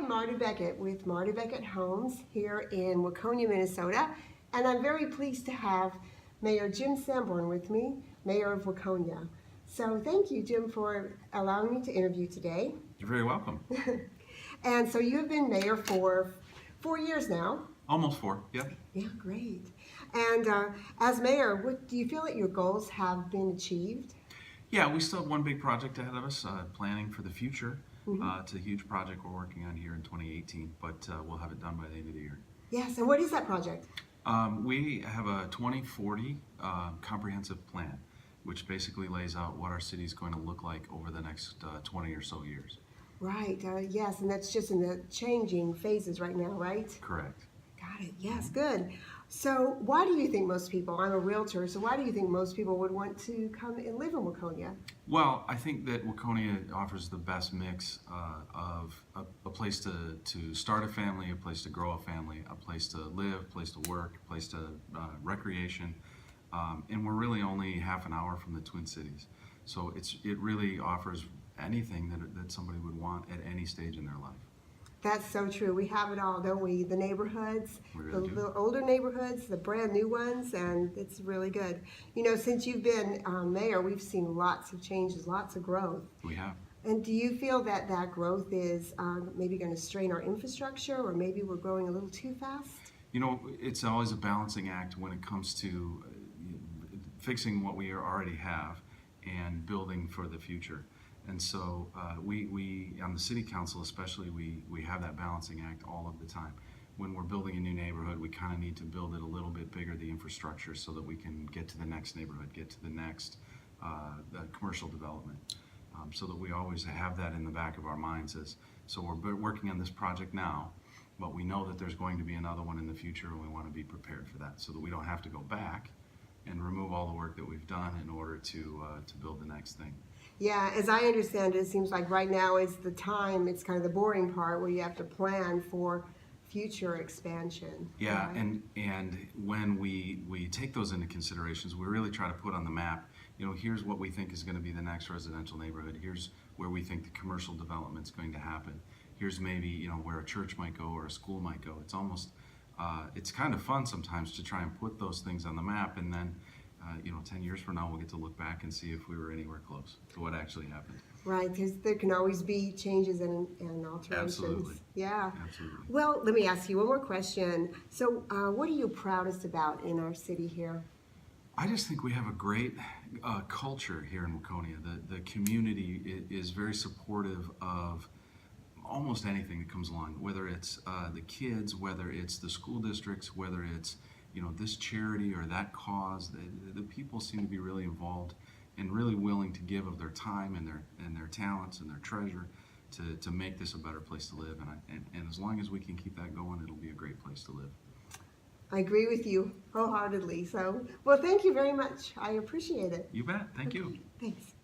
I'm Marty Beckett with Marty Beckett Homes here in Waconia, Minnesota, and I'm very pleased to have Mayor Jim Sanborn with me, Mayor of Waconia. So thank you, Jim, for allowing me to interview today. You're very welcome. And so you've been mayor for 4 years now. Almost 4, yep. Yeah, great. And as mayor, do you feel that your goals have been achieved? Yeah, we still have one big project ahead of us, planning for the future. It's a huge project we're working on here in 2018, but we'll have it done by the end of the year. Yes, and what is that project? We have a 2040 comprehensive plan, which basically lays out what our city is going to look like over the next 20 or so years. Right, yes, and that's just in the changing phases right now, right? Correct. Got it, yes, good. So why do you think most people, I'm a realtor, so why do you think most people would want to come and live in Waconia? Well, I think that Waconia offers the best mix of a place to start a family, a place to grow a family, a place to live, a place to work, a place to recreation, and we're really only half an hour from the Twin Cities. So it really offers anything that somebody would want at any stage in their life. That's so true. We have it all, don't we? The neighborhoods, the older neighborhoods, the brand new ones, and it's really good. You know, since you've been mayor, we've seen lots of changes, lots of growth. We have. And do you feel that that growth is maybe going to strain our infrastructure, or maybe we're growing a little too fast? You know, it's always a balancing act when it comes to fixing what we already have and building for the future. And so we on the city council especially, we have that balancing act all of the time. When we're building a new neighborhood, we kind of need to build it a little bit bigger, the infrastructure, so that we can get to the next neighborhood, get to the next commercial development. So that we always have that in the back of our minds. So we're working on this project now, but we know that there's going to be another one in the future, and we want to be prepared for that so that we don't have to go back and remove all the work that we've done in order to build the next thing. Yeah, as I understand it, it seems like right now is the time, it's kind of the boring part where you have to plan for future expansion. Yeah, right? and when we take those into considerations, we really try to put on the map, you know, here's what we think is going to be the next residential neighborhood, here's where we think the commercial development's going to happen, here's maybe, you know, where a church might go or a school might go. It's almost, it's kind of fun sometimes to try and put those things on the map, and then you know, 10 years from now, we'll get to look back and see if we were anywhere close to what actually happened. Right, because there can always be changes and alterations. Absolutely. Yeah. Absolutely. Well, let me ask you one more question. So what are you proudest about in our city here? I just think we have a great culture here in Waconia. The community is very supportive of almost anything that comes along, whether it's the kids, whether it's the school districts, whether it's, you know, this charity or that cause. The people seem to be really involved and really willing to give of their time and their talents and their treasure to make this a better place to live. And as long as we can keep that going, it'll be a great place to live. I agree with you wholeheartedly. So, well, thank you very much. I appreciate it. You bet. Thank you. Thanks.